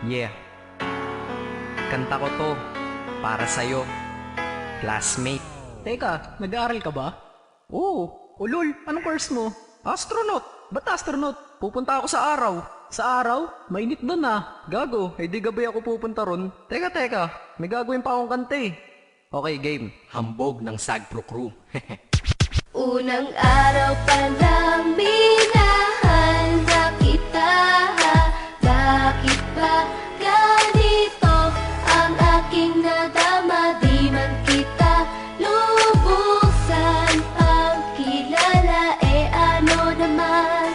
Yeah, kanta ko to para sa'yo, classmate. Teka, nag-aaral ka ba? Oo. Ulol, anong course mo? Astronaut. Ba't astronaut? Pupunta ako sa araw. Sa araw? Mainit doon ah. Gago, di gabi ako pupunta ron. Teka, may gagawin pa akong kanta eh. Okay, game. Hambog ng Sagpro Crew. Unang araw pa lang minahal na kita. Bakit ba ganito ang aking nadama? Di man kita lubusan pagkilala. Ano naman,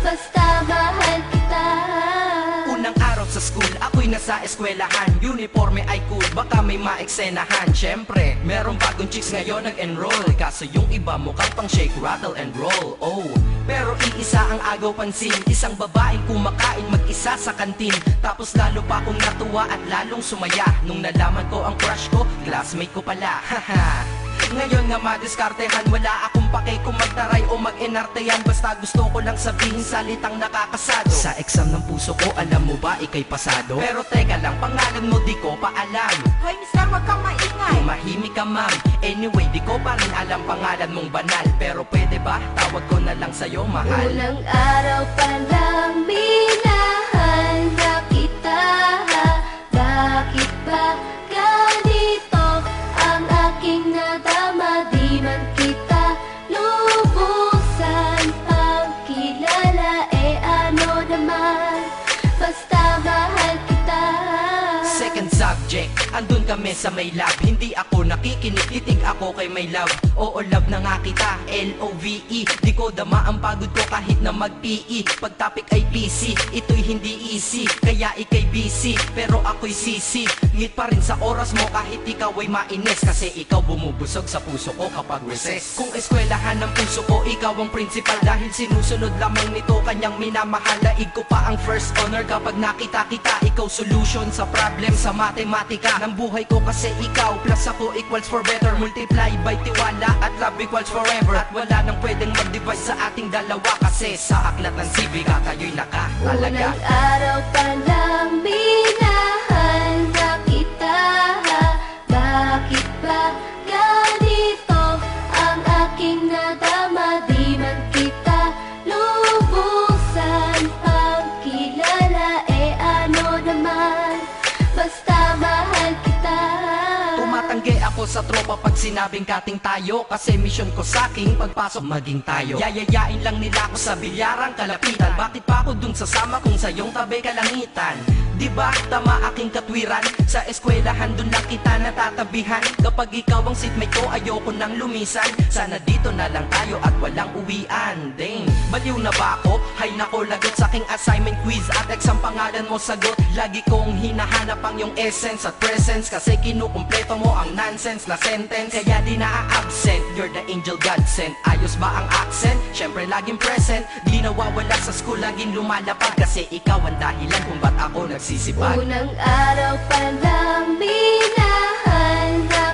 basta mahal kita. Unang araw sa school, ako'y nasa eskwelahan. Uniforme ay cool, baka may maeksenahan. Syempre, merong bagong chicks ngayon nag-enroll. Kaso yung iba mukhang pang shake, rattle and roll. Oh, pero iisa ang agaw pansin. Isang babaeng kumakain mag-isa sa kantin. Tapos lalo pa akong natuwa at lalong sumaya nung nalaman ko ang crush ko, classmate ko pala. Haha. Ngayon nga madiskartehan, wala akong pake kung magtaray o mag-enartehan. Basta gusto ko lang sabihin salitang nakakasado. Sa exam ng puso ko, alam mo ba ikay pasado? Pero teka lang, pangalan mo di ko pa alam. Hoy, mister, wag kang maingay. Tumahimik ka ma'am. Anyway, di ko pa rin alam pangalan mong banal. Pero pwede ba, tawag ko na lang sa'yo mahal. Unang araw pa lang minahal na kita. Bakit ba ganito ang aking nadama? Di man kita lubusan pagkilala. Ano naman, basta mahal kita. Second subject, andun kami sa may lab. Hindi ako nakikinig, titig ako kay may love. Oo, love na nga kita, L-O-V-E. Di ko dama ang pagod ko kahit na mag-PE. Pag topic ay PC, ito'y hindi easy. Kaya ikay busy, pero ako'y sisi. Ngit pa rin sa oras mo kahit ikaw ay mainis. Kasi ikaw bumubusog sa puso ko kapag recess. Kung eskwelahan ng puso ko, ikaw ang principal. Dahil sinusunod lamang nito kanyang minamahal. Daig ko pa ang first honor kapag nakita kita. Ikaw solution sa problem sa matematika ng buhay ko, kasi ikaw plus ako equals for better. Multiply by tiwala at love equals forever. At wala nang pwedeng mag-divide sa ating dalawa, kasi sa aklat ng sibika tayo'y nakatalaga. Unang araw pa lang minahal na kita. Bakit ba ganito ang aking nadama? Di man kita lubusan pagkilala. Ano naman, basta mahal kita. Tumatanggi ako sa tropa pag sinabing kating tayo, kasi mission ko sa aking pagpasok maging tayo. Yayayain lang nila ako sa bilyarang kalapitan. Bakit pa ako dun sasama kung sa iyong tabi kalangitan? Diba tama aking katwiran? Sa eskwelahan dun lang kita natatabihan. Kapag ikaw ang seatmate ko, ayoko nang lumisan. Sana dito na lang tayo at walang uwian. Dang, baliw na ba ako? Hay nako, lagot sa aking assignment, quiz at exam, pangalan mo sagot. Lagi kong hinahanap ang iyong essence at presence, kasi kinukumpleto mo ang nonsense na sentence. Kaya di na-absent, you're the angel God sent. Ayos ba ang accent? Syempre laging present. Di nawawala sa school, laging lumalapag, kasi ikaw ang dahilan kung ba't ako nagsisipag. Unang araw pa lang minahal na